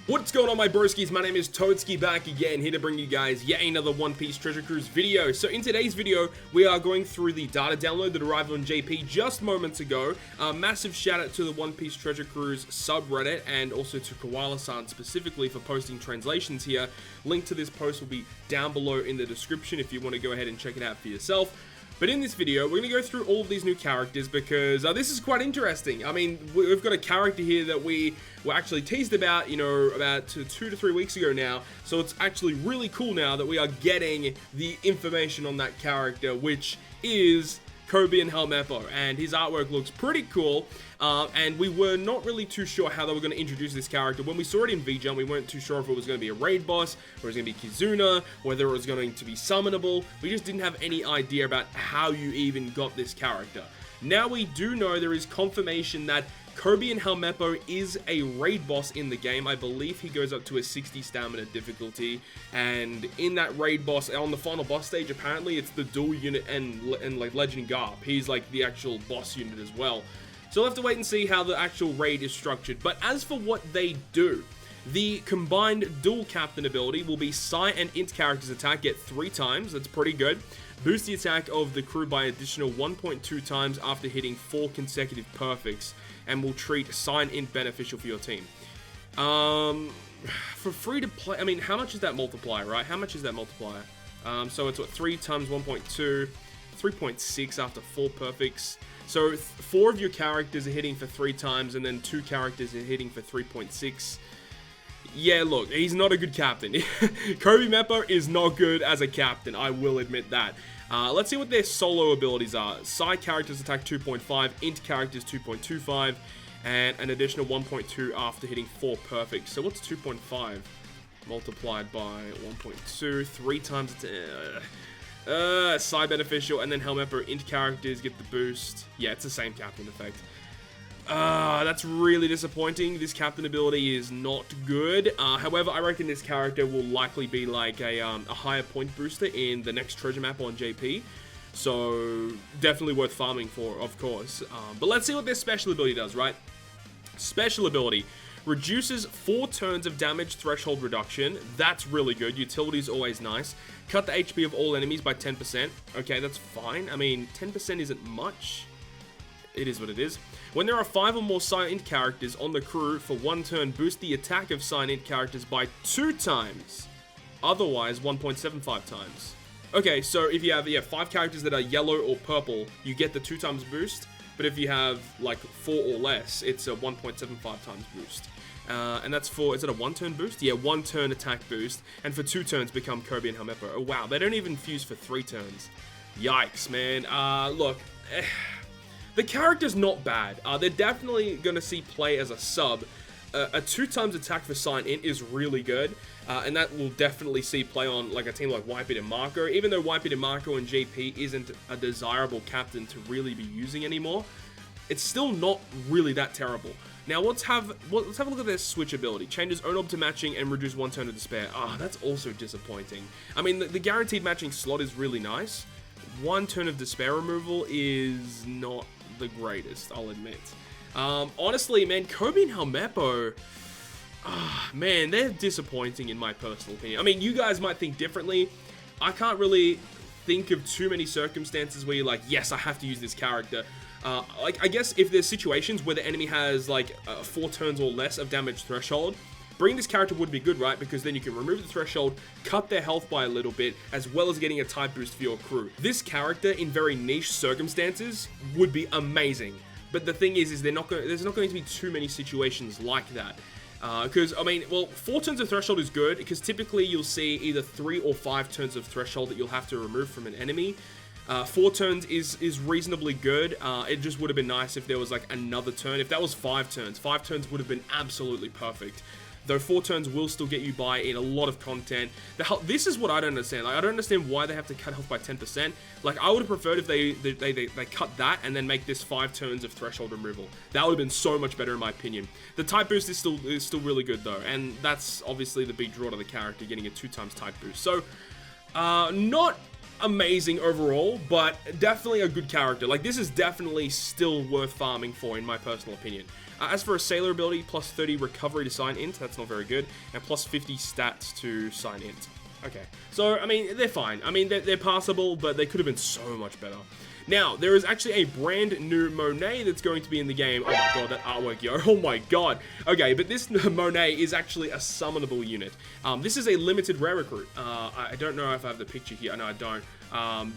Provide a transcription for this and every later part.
What's going on, my broskies? My name is Toadskii, back again, here to bring you guys yet another One Piece Treasure Cruise video. So in today's video, we are going through the data download that arrived on JP just moments ago. Massive shout out to the One Piece Treasure Cruise subreddit, and also to Koala-san specifically for posting translations here. Link to this post will be down below in the description if you want to go ahead and check it out for yourself. But in this video, we're going to go through all of these new characters because this is quite interesting. I mean, we've got a character here that we were actually teased about, about 2 to 3 weeks ago now. So it's actually really cool now that we are getting the information on that character, which is COBY HELMEPPO, and his artwork looks pretty cool, and we were not really too sure how they were going to introduce this character. When we saw it in V-Jump, we weren't too sure if it was going to be a raid boss, or it was going to be Kizuna, whether it was going to be summonable. We just didn't have any idea about how you even got this character. Now we do know there is confirmation that COBY HELMEPPO is a raid boss in the game. I believe he goes up to a 60 stamina difficulty, and in that raid boss, on the final boss stage, apparently it's the dual unit and like Legend Garb. He's like the actual boss unit as well. So we'll have to wait and see how the actual raid is structured. But as for what they do, the combined dual captain ability will be Psi and Int characters attack, get 3 times. That's pretty good. Boost the attack of the crew by additional 1.2 times after hitting 4 consecutive perfects, and will treat Psi and Int beneficial for your team. For free to play, I mean, how much is that multiplier, right? How much is that multiplier? So it's what, 3 times 1.2, 3.6 after 4 perfects. So 4 of your characters are hitting for 3 times, and then 2 characters are hitting for 3.6. Yeah, look, he's not a good captain. COBY HELMEPPO is not good as a captain, I will admit that. Let's see what their solo abilities are. Psi characters attack 2.5, Int characters 2.25, and an additional 1.2 after hitting 4 perfect. So what's 2.5 multiplied by 1.2? 3 times it's Psi beneficial, and then HELMEPPO Int characters get the boost. Yeah, it's the same captain effect. That's really disappointing. This captain ability is not good. However, I reckon this character will likely be like a higher point booster in the next treasure map on JP. So definitely worth farming for, of course. But let's see what their special ability does, right? Special ability reduces 4 turns of damage threshold reduction. That's really good. Utility is always nice. Cut the HP of all enemies by 10%. Okay, that's fine. I mean, 10% isn't much. It is what it is. When there are 5 or more Psi Int characters on the crew for 1 turn, boost the attack of Psi Int characters by 2 times. Otherwise, 1.75 times. Okay, so if you have 5 characters that are yellow or purple, you get the 2 times boost. But if you have like 4 or less, it's a 1.75 times boost. And that's for, is it a 1 turn boost? Yeah, 1 turn attack boost. And for 2 turns become COBY HELMEPPO. Oh wow, they don't even fuse for 3 turns. Yikes, man. Look. The character's not bad. They're definitely going to see play as a sub. A 2 times attack for Psi Int is really good. And that will definitely see play on like a team like Whitebeard and Marco. Even though Whitebeard and Marco and JP isn't a desirable captain to really be using anymore, it's still not really that terrible. Now let's have a look at their switch ability. Changes own orb to matching and reduce 1 turn of despair. That's also disappointing. I mean, the guaranteed matching slot is really nice. 1 turn of despair removal is not the greatest, I'll admit. Honestly, man, COBY HELMEPPO, man, they're disappointing in my personal opinion. I mean, you guys might think differently. I can't really think of too many circumstances where you're like, yes, I have to use this character. Like, I guess if there's situations where the enemy has like 4 turns or less of damage threshold, bringing this character would be good, right? Because then you can remove the threshold, cut their health by a little bit, as well as getting a type boost for your crew. This character, in very niche circumstances, would be amazing. But the thing is there's not going to be too many situations like that. Because, I mean, well, 4 turns of threshold is good, because typically you'll see either 3 or 5 turns of threshold that you'll have to remove from an enemy. 4 turns is reasonably good. It just would have been nice if there was like another turn. If that was 5 turns would have been absolutely perfect. Though 4 turns will still get you by in a lot of content. This is what I don't understand. Like, I don't understand why they have to cut health by 10%. Like, I would have preferred if they cut that and then make this 5 turns of threshold removal. That would have been so much better in my opinion. The type boost is still really good though, and that's obviously the big draw to the character, getting a 2 times type boost. So, not amazing overall, but definitely a good character. Like, this is definitely still worth farming for, in my personal opinion. As for a sailor ability, plus 30 recovery to sign int, that's not very good, and plus 50 stats to sign int. Okay, so, I mean, they're fine. I mean, they're passable, but they could have been so much better. Now, there is actually a brand new Monet that's going to be in the game. Oh my god, that artwork, yo. Oh my god. Okay, but this Monet is actually a summonable unit. This is a limited rare recruit. I don't know if I have the picture here. No, I don't.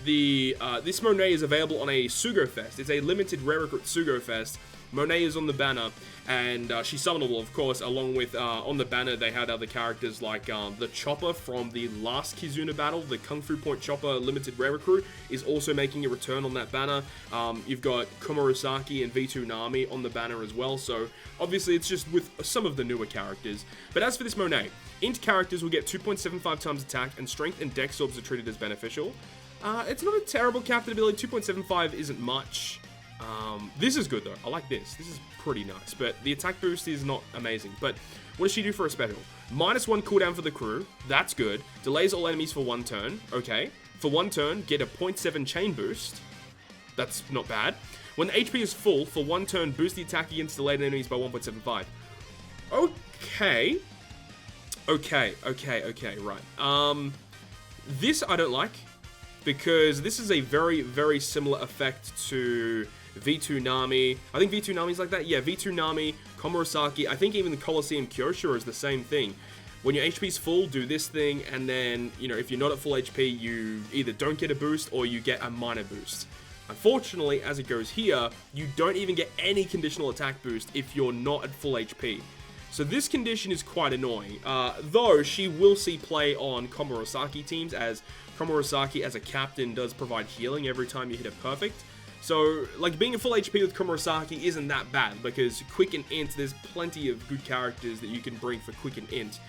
This Monet is available on a Sugo Fest. It's a limited rare recruit Sugo Fest. Monet is on the banner, and she's summonable, of course, along with, on the banner, they had other characters like the Chopper from the last Kizuna battle. The Kung Fu Point Chopper limited rare recruit is also making a return on that banner. You've got Komurasaki and V2 Nami on the banner as well, so obviously it's just with some of the newer characters. But as for this Monet, int characters will get 2.75 times attack, and strength and dex orbs are treated as beneficial. It's not a terrible captain ability. 2.75 isn't much. This is good though. I like this. This is pretty nice, but the attack boost is not amazing. But what does she do for a special? -1 cooldown for the crew. That's good. Delays all enemies for 1 turn. Okay. For 1 turn, get a 0.7 chain boost. That's not bad. When the HP is full, for 1 turn, boost the attack against delayed enemies by 1.75. Okay. Okay, right. This I don't like, because this is a very, very similar effect to V2 Nami. I think V2 Nami's like that. Yeah, V2 Nami, Komurasaki. I think even the Colosseum Kyosho is the same thing. When your HP's full, do this thing, and then, you know, if you're not at full HP, you either don't get a boost or you get a minor boost. Unfortunately, as it goes here, you don't even get any conditional attack boost if you're not at full HP. So this condition is quite annoying, though she will see play on Komurasaki teams, as Komurasaki as a captain does provide healing every time you hit a perfect. So, like, being at full HP with Komurasaki isn't that bad, because quick and int, there's plenty of good characters that you can bring for quick and int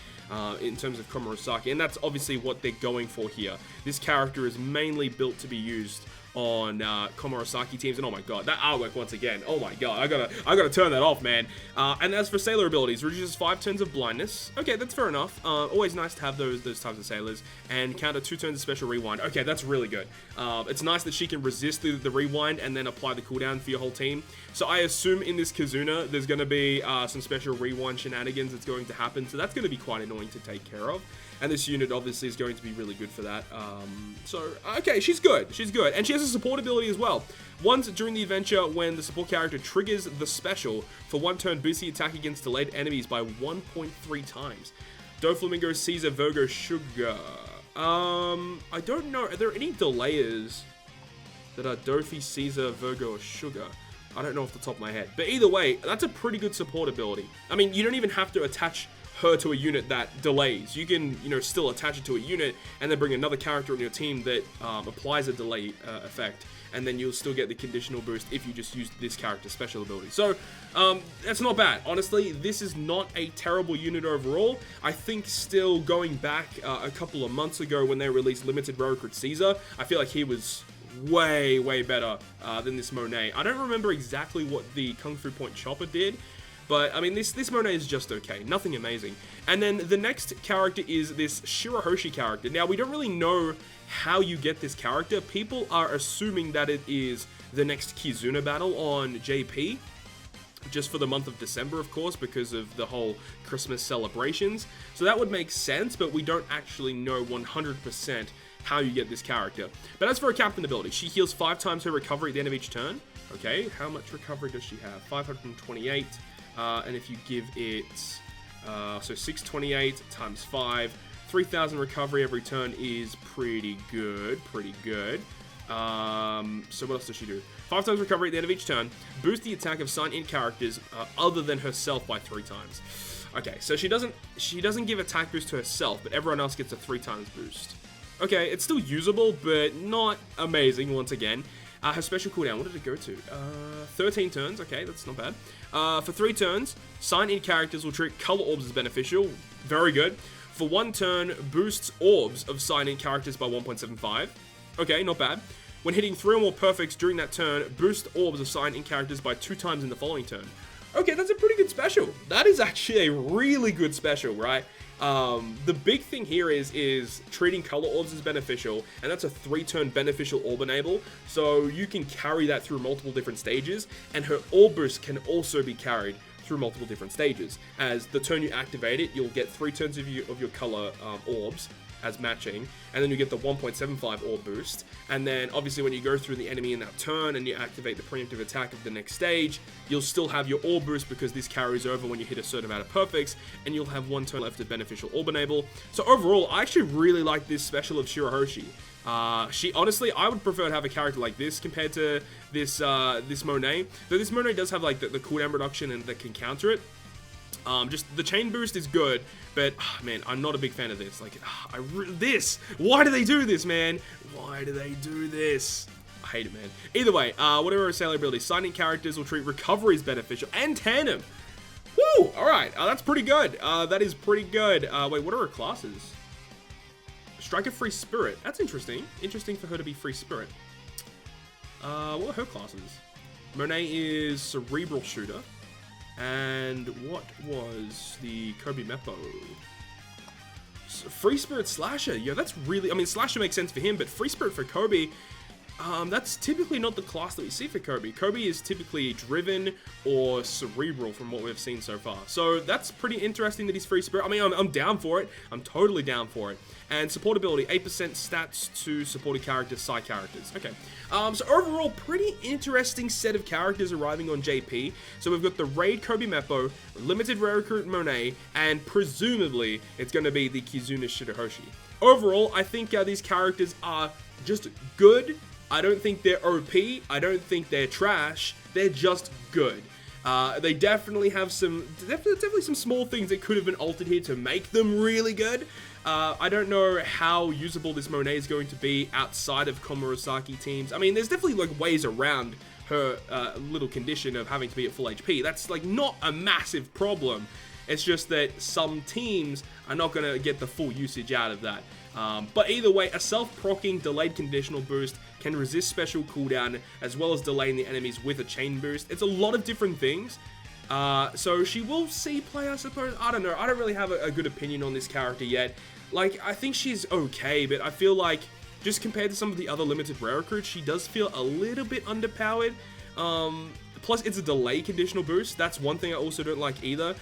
in terms of Komurasaki, and that's obviously what they're going for here. This character is mainly built to be used on Komurasaki teams, and oh my god, that artwork once again, oh my god, I gotta turn that off, man. And as for sailor abilities, reduces 5 turns of blindness. Okay, that's fair enough. Always nice to have those types of sailors, and counter 2 turns of special rewind. Okay, that's really good. It's nice that she can resist the rewind and then apply the cooldown for your whole team. So I assume in this Kizuna, there's gonna be some special rewind shenanigans that's going to happen, so that's gonna be quite annoying to take care of. And this unit obviously is going to be really good for that. So, okay, she's good. She's good. And she has a support ability as well. Once during the adventure, when the support character triggers the special, for 1 turn, boost the attack against delayed enemies by 1.3 times. Doflamingo, Caesar, Virgo, Sugar. I don't know. Are there any delayers that are Dofi, Caesar, Virgo, or Sugar? I don't know off the top of my head. But either way, that's a pretty good support ability. I mean, you don't even have to attach her to a unit that delays. You can, you know, still attach it to a unit and then bring another character on your team that applies a delay effect, and then you'll still get the conditional boost if you just use this character's special ability. So, that's not bad. Honestly, this is not a terrible unit overall. I think still going back a couple of months ago when they released Limited Rare Recruit Caesar, I feel like he was way better than this Monet. I don't remember exactly what the Kung Fu Point Chopper did, but, I mean, this Monet is just okay. Nothing amazing. And then the next character is this Shirahoshi character. Now, we don't really know how you get this character. People are assuming that it is the next Kizuna battle on JP, just for the month of December, of course, because of the whole Christmas celebrations. So that would make sense, but we don't actually know 100% how you get this character. But as for her captain ability, she heals 5 times her recovery at the end of each turn. Okay, how much recovery does she have? 528. And if you give it, so 628 times 5, 3,000 recovery every turn is pretty good, So what else does she do? 5 times recovery at the end of each turn, boost the attack of sign-in characters other than herself by 3 times. Okay, so she doesn't give attack boost to herself, but everyone else gets a 3 times boost. Okay, it's still usable, but not amazing once again. Her special cooldown, what did it go to? 13 turns, okay, that's not bad. For 3 turns, sign-in characters will treat color orbs as beneficial. Very good. For 1 turn, boosts orbs of sign-in characters by 1.75. Okay, not bad. When hitting 3 or more perfects during that turn, boost orbs of sign-in characters by 2 times in the following turn. Okay, that's a pretty good special. That is actually a really good special, right? The big thing here is treating color orbs as beneficial, and that's a 3-turn beneficial orb enable, so you can carry that through multiple different stages, and her orb boost can also be carried through multiple different stages. As the turn you activate it, you'll get 3 turns of your color orbs as matching, and then you get the 1.75 orb boost, and then obviously when you go through the enemy in that turn and you activate the preemptive attack of the next stage, you'll still have your orb boost because this carries over when you hit a certain amount of perfects, and you'll have 1 turn left of beneficial orb enable. So overall, I actually really like this special of Shirahoshi. She honestly, I would prefer to have a character like this compared to this this Monet, though this Monet does have like the cooldown reduction and that can counter it. Just the chain boost is good, but man, I'm not a big fan of this. Like, why do they do this, man? Why do they do this? I hate it, man. Either way, whatever her sailor ability, signing characters will treat recoveries beneficial and tandem. Woo! All right, that's pretty good. That is pretty good. Wait, what are her classes? Striker Free Spirit. That's interesting. Interesting for her to be Free Spirit. What are her classes? Monet is Cerebral Shooter. And what was the COBY HELMEPPO? Free Spirit Slasher. Yeah, that's really... I mean, Slasher makes sense for him, but Free Spirit for COBY... that's typically not the class that we see for COBY. COBY is typically Driven or Cerebral from what we've seen so far. So that's pretty interesting that he's Free Spirit. I mean, I'm down for it. I'm totally down for it. And support ability, 8% stats to supported characters, side characters. Okay. So overall, pretty interesting set of characters arriving on JP. So we've got the Raid COBY HELMEPPO, Limited Rare Recruit Monet, and presumably it's going to be the Kizuna Shirahoshi. Overall, I think these characters are just good. I don't think they're OP. I don't think they're trash. They're just good. They definitely have definitely some small things that could have been altered here to make them really good. I don't know how usable this Monet is going to be outside of Komurasaki teams. I mean, there's definitely like ways around her little condition of having to be at full HP. That's like not a massive problem. It's just that some teams are not going to get the full usage out of that. But either way, a self-proccing delayed conditional boost can resist special cooldown as well as delaying the enemies with a chain boost. It's a lot of different things. So she will see play, I suppose. I don't know. I don't really have a good opinion on this character yet. Like, I think she's okay, but I feel like just compared to some of the other limited rare recruits, she does feel a little bit underpowered. Plus, it's a delay conditional boost. That's one thing I also don't like either,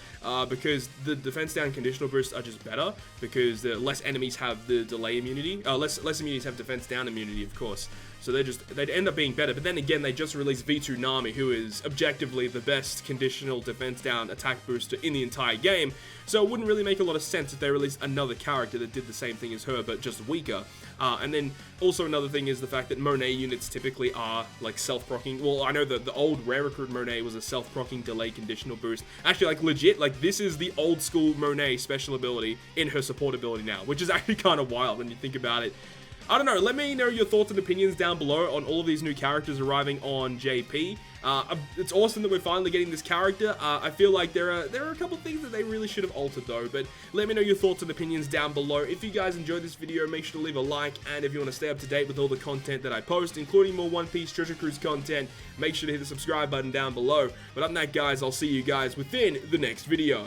because the defense down conditional boosts are just better, because the less enemies have the delay immunity. Less immunities have defense down immunity, of course. So they'd end up being better. But then again, they just released V2 Nami, who is objectively the best conditional defense down attack booster in the entire game. So it wouldn't really make a lot of sense if they released another character that did the same thing as her, but just weaker. And then also another thing is the fact that Monet units typically are like self-proccing. Well, I know that the old rare recruit Monet was a self-proccing delay conditional boost. Actually, like legit, like this is the old school Monet special ability in her support ability now, which is actually kind of wild when you think about it. I don't know, let me know your thoughts and opinions down below on all of these new characters arriving on JP. It's awesome that we're finally getting this character. I feel like there are a couple things that they really should have altered though, but let me know your thoughts and opinions down below. If you guys enjoyed this video, make sure to leave a like, and if you want to stay up to date with all the content that I post, including more One Piece Treasure Cruise content, make sure to hit the subscribe button down below. But other than that, guys, I'll see you guys within the next video.